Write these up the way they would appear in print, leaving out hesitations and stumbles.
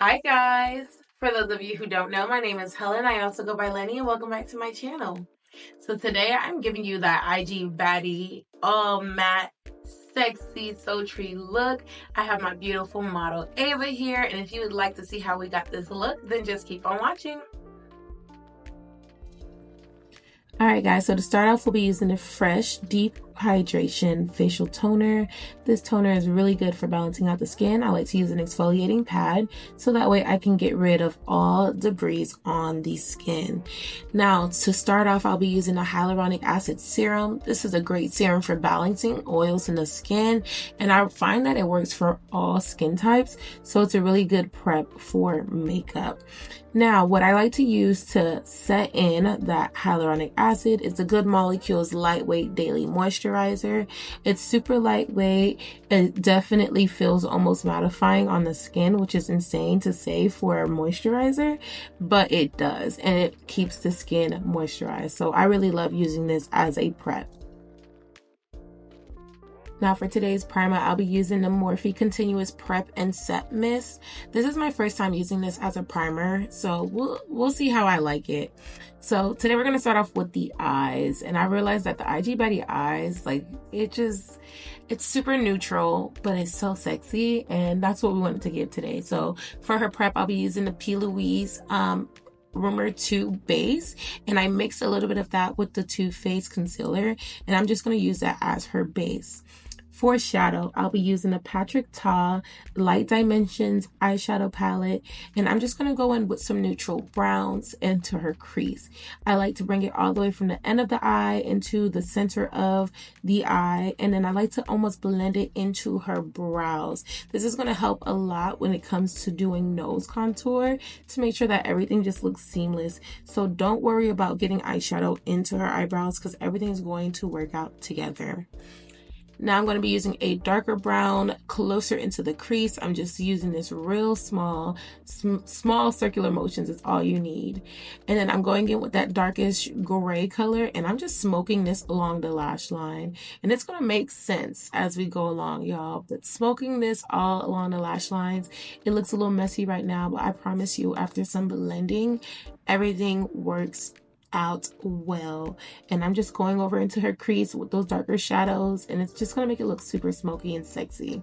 Hi guys! For those of you who don't know, my name is Helen. I also go by Lenny and welcome back to my channel. So today I'm giving you that IG Baddie all matte, sexy, sultry look. I have my beautiful model Ava here, and if you would like to see how we got this look, then just keep on watching. Alright guys, so to start off we'll be using the Fresh Deep Hydration Facial Toner. This toner is really good for balancing out the skin. I like to use an exfoliating pad so that way I can get rid of all debris on the skin. Now to start off I'll be using a hyaluronic acid serum. This is a great serum for balancing oils in the skin, and I find that it works for all skin types, so it's a really good prep for makeup. Now, what I like to use to set in that hyaluronic acid is the Good Molecules Lightweight Daily Moisturizer. It's super lightweight. It definitely feels almost mattifying on the skin, which is insane to say for a moisturizer, but it does, and it keeps the skin moisturized. So I really love using this as a prep. Now for today's primer, I'll be using the Morphe Continuous Prep and Set Mist. This is my first time using this as a primer, so we'll see how I like it. So today we're going to start off with the eyes, and I realized that the IG Baddie eyes, like, it's super neutral, but it's so sexy, and that's what we wanted to give today. So for her prep, I'll be using the P. Louise Rumor 2 base, and I mixed a little bit of that with the Too Faced concealer, and I'm just going to use that as her base. For shadow, I'll be using the Patrick Ta Light Dimensions eyeshadow palette, and I'm just going to go in with some neutral browns into her crease. I like to bring it all the way from the end of the eye into the center of the eye, and then I like to almost blend it into her brows. This is going to help a lot when it comes to doing nose contour to make sure that everything just looks seamless. So don't worry about getting eyeshadow into her eyebrows because everything is going to work out together. Now I'm going to be using a darker brown closer into the crease. I'm just using this real small circular motions is all you need. And then I'm going in with that darkish gray color, and I'm just smoking this along the lash line. And it's going to make sense as we go along, y'all. But smoking this all along the lash lines, it looks a little messy right now, but I promise you after some blending, everything works out well. And I'm just going over into her crease with those darker shadows, and it's just going to make it look super smoky and sexy.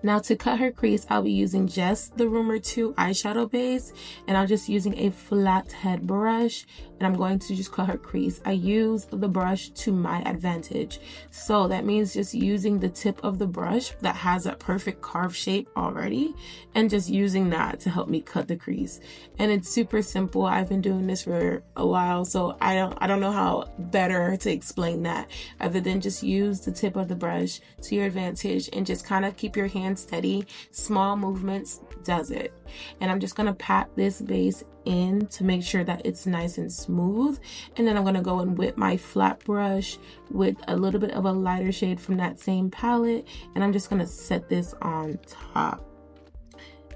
Now to cut her crease, I'll be using just the Rumor 2 eyeshadow base, and I'm just using a flat head brush, and I'm going to just cut her crease. I use the brush to my advantage, so that means just using the tip of the brush that has a perfect carved shape already, and just using that to help me cut the crease. And it's super simple. I've been doing this for a while, so I don't know how better to explain that other than just use the tip of the brush to your advantage and just kind of keep your hand steady. Small movements does it. And I'm just going to pat this base in to make sure that it's nice and smooth, and then I'm going to go in with my flat brush with a little bit of a lighter shade from that same palette, and I'm just going to set this on top.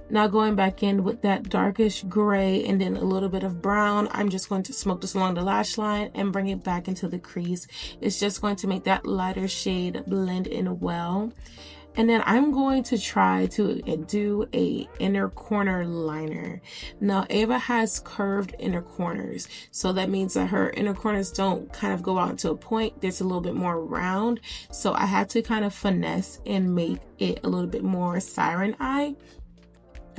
Now going back in with that darkish gray and then a little bit of brown, I'm just going to smoke this along the lash line and bring it back into the crease. It's just going to make that lighter shade blend in well. And then I'm going to try to do a inner corner liner. Now Ava has curved inner corners, so that means that her inner corners don't kind of go out to a point. There's a little bit more round, so I had to kind of finesse and make it a little bit more siren eye.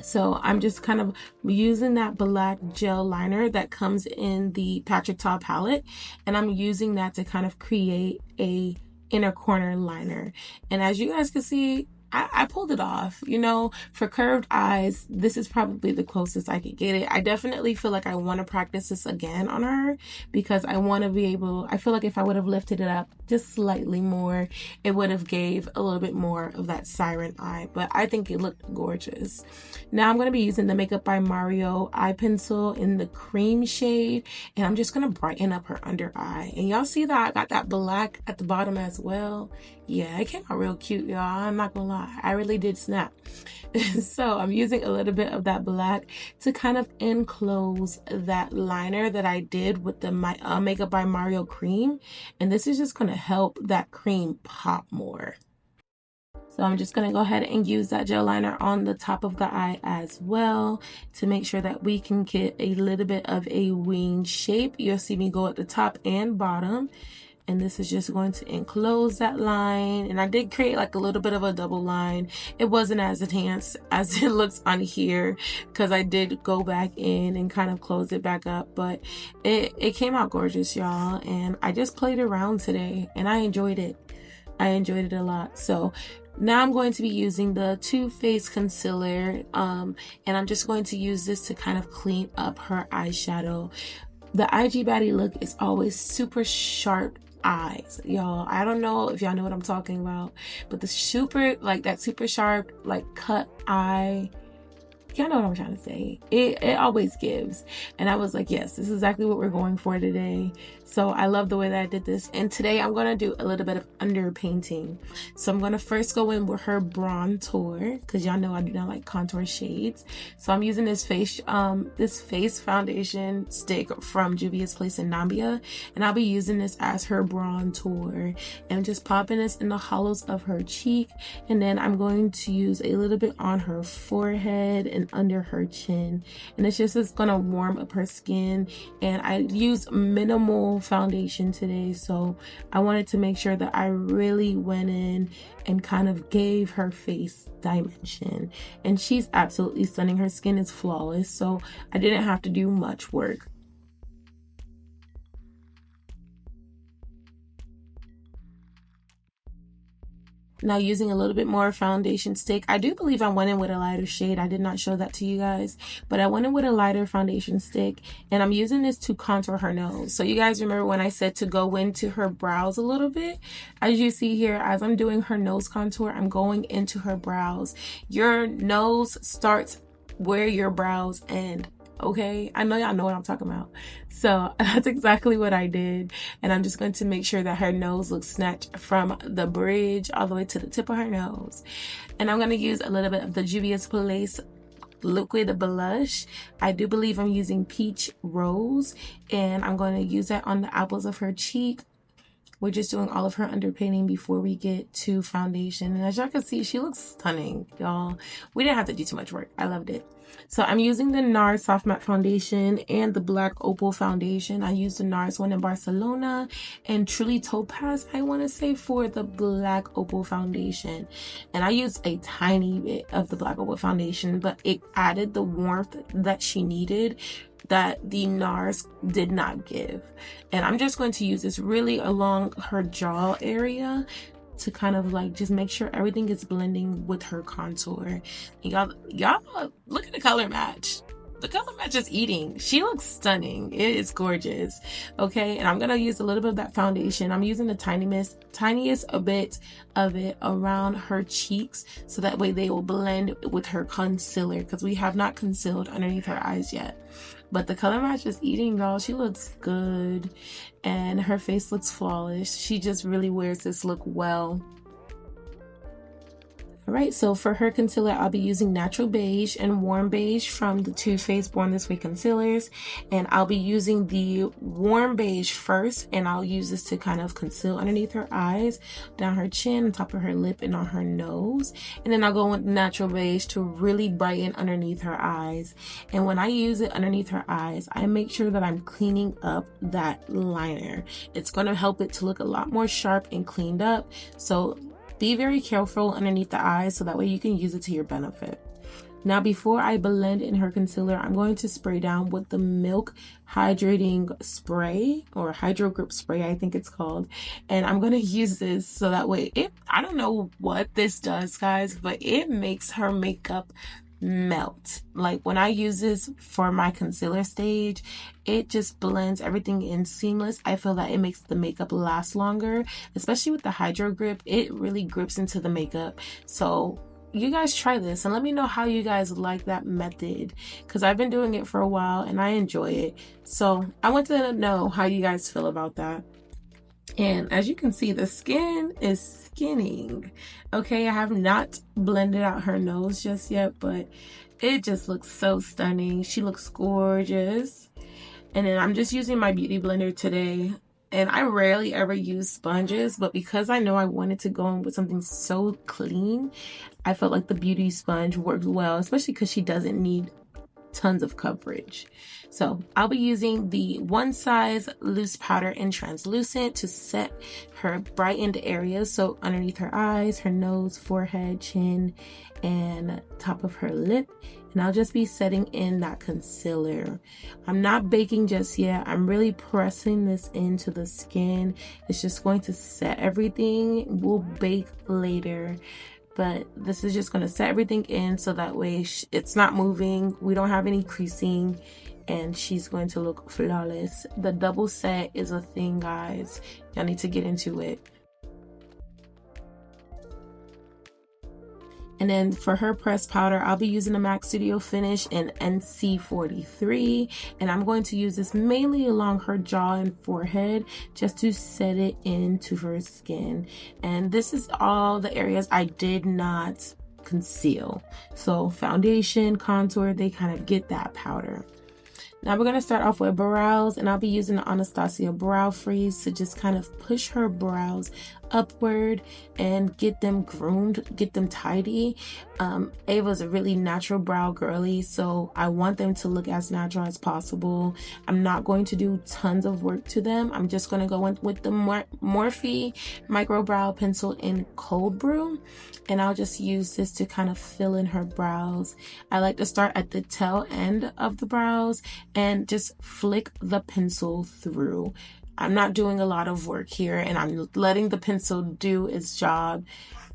So I'm just kind of using that black gel liner that comes in the Patrick Ta palette, and I'm using that to kind of create a inner corner liner. And as you guys can see, I pulled it off. You know, for curved eyes, this is probably the closest I could get it. I definitely feel like I want to practice this again on her because I want to be able, I feel like if I would have lifted it up just slightly more, it would have gave a little bit more of that siren eye, but I think it looked gorgeous. Now I'm going to be using the Makeup by Mario eye pencil in the cream shade, and I'm just going to brighten up her under eye. And y'all see that I got that black at the bottom as well. Yeah, it came out real cute, y'all. I'm not gonna lie, I really did snap. So I'm using a little bit of that black to kind of enclose that liner that I did with the Makeup by Mario cream, and this is just gonna help that cream pop more. So I'm just going to go ahead and use that gel liner on the top of the eye as well to make sure that we can get a little bit of a wing shape. You'll see me go at the top and bottom. And this is just going to enclose that line. And I did create like a little bit of a double line. It wasn't as enhanced as it looks on here because I did go back in and kind of close it back up. But it came out gorgeous, y'all. And I just played around today and I enjoyed it. I enjoyed it a lot. So now I'm going to be using the Too Faced concealer, and I'm just going to use this to kind of clean up her eyeshadow. The IG Baddie look is always super sharp eyes, y'all. I don't know if y'all know what I'm talking about, but the super, like that super sharp, like cut eye, y'all know what I'm trying to say. It always gives. And I was like, yes, this is exactly what we're going for today. So I love the way that I did this. And today I'm going to do a little bit of underpainting. So I'm going to first go in with her bronzer because y'all know I do not like contour shades. So I'm using this face foundation stick from Juvia's Place in Nambia. And I'll be using this as her bronzer and just popping this in the hollows of her cheek. And then I'm going to use a little bit on her forehead and under her chin. And it's just going to warm up her skin. And I used minimal foundation today, so I wanted to make sure that I really went in and kind of gave her face dimension. And she's absolutely stunning. Her skin is flawless, so I didn't have to do much work. Now using a little bit more foundation stick. I do believe I went in with a lighter shade. I did not show that to you guys, but I went in with a lighter foundation stick, and I'm using this to contour her nose. So you guys remember when I said to go into her brows a little bit? As you see here, as I'm doing her nose contour, I'm going into her brows. Your nose starts where your brows end. Okay, I know y'all know what I'm talking about. So that's exactly what I did. And I'm just going to make sure that her nose looks snatched from the bridge all the way to the tip of her nose. And I'm going to use a little bit of the Juvia's Place liquid blush. I do believe I'm using Peach Rose, and I'm going to use that on the apples of her cheek. We're just doing all of her underpainting before we get to foundation. And as y'all can see, she looks stunning, y'all. We didn't have to do too much work. I loved it. So I'm using the NARS Soft Matte Foundation and the Black Opal Foundation. I used the NARS one in Barcelona and Truly Topaz, I want to say, for the Black Opal Foundation. And I used a tiny bit of the Black Opal Foundation, but it added the warmth that she needed that the NARS did not give. And I'm just going to use this really along her jaw area to kind of like just make sure everything is blending with her contour. Y'all look at the color match. The color match is eating. She looks stunning. It is gorgeous. Okay, and I'm gonna use a little bit of that foundation. I'm using the tiniest a bit of it around her cheeks, so that way they will blend with her concealer, because we have not concealed underneath her eyes yet. But the color match is eating, y'all. She looks good and her face looks flawless. She just really wears this look well. Alright, so for her concealer, I'll be using Natural Beige and Warm Beige from the Too Faced Born This Way concealers. And I'll be using the Warm Beige first, and I'll use this to kind of conceal underneath her eyes, down her chin, on top of her lip, and on her nose. And then I'll go with Natural Beige to really brighten underneath her eyes. And when I use it underneath her eyes, I make sure that I'm cleaning up that liner. It's going to help it to look a lot more sharp and cleaned up. So be very careful underneath the eyes so that way you can use it to your benefit. Now, before I blend in her concealer, I'm going to spray down with the Milk Hydrating Spray, or Hydro Grip Spray, I think it's called. And I'm going to use this so that way, I don't know what this does, guys, but it makes her makeup melt. Like when I use this for my concealer stage, it just blends everything in seamless. I feel that it makes the makeup last longer, especially with the Hydro Grip. It really grips into the makeup. So you guys try this and let me know how you guys like that method, because I've been doing it for a while and I enjoy it. So I want to know how you guys feel about that. And as you can see, the skin is skinning. Okay, I have not blended out her nose just yet, but it just looks so stunning. She looks gorgeous. And then I'm just using my beauty blender today And I rarely ever use sponges, but because I know I wanted to go in with something so clean, I felt like the beauty sponge worked well, especially because she doesn't need tons of coverage. So I'll be using the One Size loose powder in translucent to set her brightened areas, so underneath her eyes, her nose, forehead, chin, and top of her lip. And I'll just be setting in that concealer. I'm not baking just yet. I'm really pressing this into the skin. It's just going to set everything. We'll bake later, but this is just going to set everything in so that way it's not moving, we don't have any creasing, and she's going to look flawless. The double set is a thing, guys. Y'all need to get into it. And then for her pressed powder, I'll be using a MAC Studio Finish in NC43. And I'm going to use this mainly along her jaw and forehead just to set it into her skin. And this is all the areas I did not conceal. So foundation, contour, they kind of get that powder. Now we're going to start off with brows, and I'll be using the Anastasia Brow Freeze to just kind of push her brows upward and get them groomed, get them tidy. Ava's a really natural brow girly, so I want them to look as natural as possible. I'm not going to do tons of work to them. I'm just going to go in with the Morphe Micro Brow Pencil in Cold Brew, and I'll just use this to kind of fill in her brows. I like to start at the tail end of the brows and just flick the pencil through. I'm not doing a lot of work here, and I'm letting the pencil do its job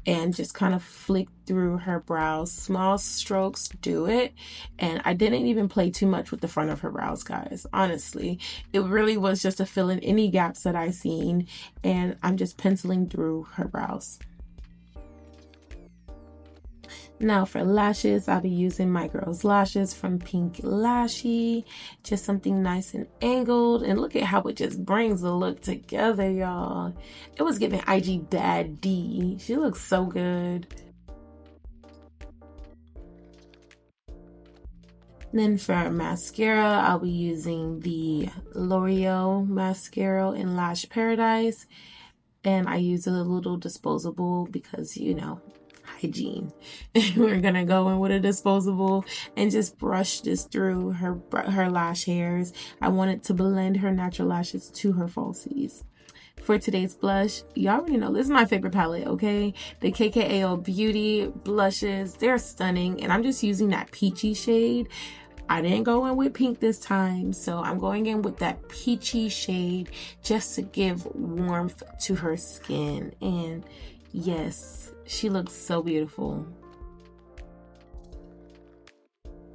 and just kind of flick through her brows. Small strokes do it. And I didn't even play too much with the front of her brows, guys. Honestly, it really was just to fill in any gaps that I seen, and I'm just penciling through her brows. Now for lashes, I'll be using my girl's lashes from Pink Lashy. Just something nice and angled. And look at how it just brings the look together, y'all. It was giving IG Baddie. She looks so good. Then for mascara, I'll be using the L'Oreal mascara in Lash Paradise. And I use a little disposable because, you know, hygiene. We're gonna go in with a disposable and just brush this through her lash hairs. I wanted to blend her natural lashes to her falsies. For today's blush, y'all already know this is my favorite palette, okay? The KKAO Beauty blushes, they're stunning, and I'm just using that peachy shade. I didn't go in with pink this time, so I'm going in with that peachy shade just to give warmth to her skin. And yes, she looks so beautiful.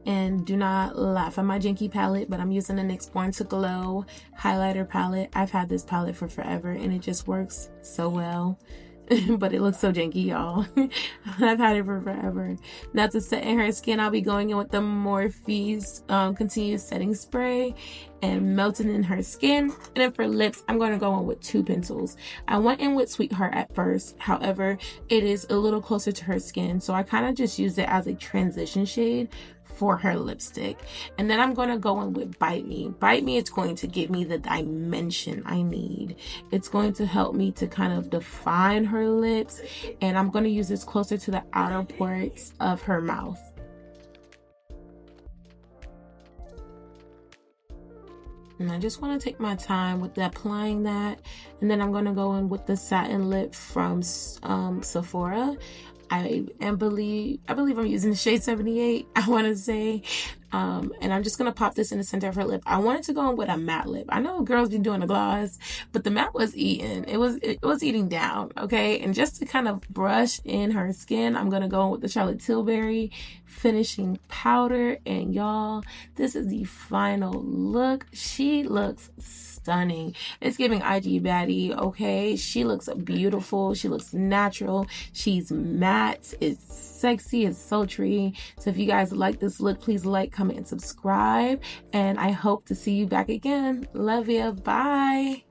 And do not laugh at my janky palette, but I'm using the NYX Born to Glow highlighter palette. I've had this palette for forever, and it just works so well. But it looks so janky, y'all. I've had it for forever. Now to set in her skin, I'll be going in with the Morphe's Continuous Setting Spray and melting in her skin. And then for lips, I'm going to go in with two pencils. I went in with Sweetheart at first. However, it is a little closer to her skin, so I kind of just used it as a transition shade for her lipstick. And then I'm going to go in with Bite Me. Bite Me is going to give me the dimension I need. It's going to help me to kind of define her lips, and I'm going to use this closer to the outer parts of her mouth. And I just want to take my time with applying that. And then I'm going to go in with the satin lip from Sephora. I believe I'm using the shade 78, I want to say. And I'm just going to pop this in the center of her lip. I wanted to go in with a matte lip. I know girls be doing a gloss, but the matte was eating. It was eating down, okay? And just to kind of brush in her skin, I'm going to go in with the Charlotte Tilbury finishing powder. And y'all, this is the final look. She looks stunning. It's giving IG Baddie, okay? She looks beautiful. She looks natural. She's matte. It's sexy. It's sultry. So if you guys like this look, please like, comment, and subscribe. And I hope to see you back again. Love ya. Bye.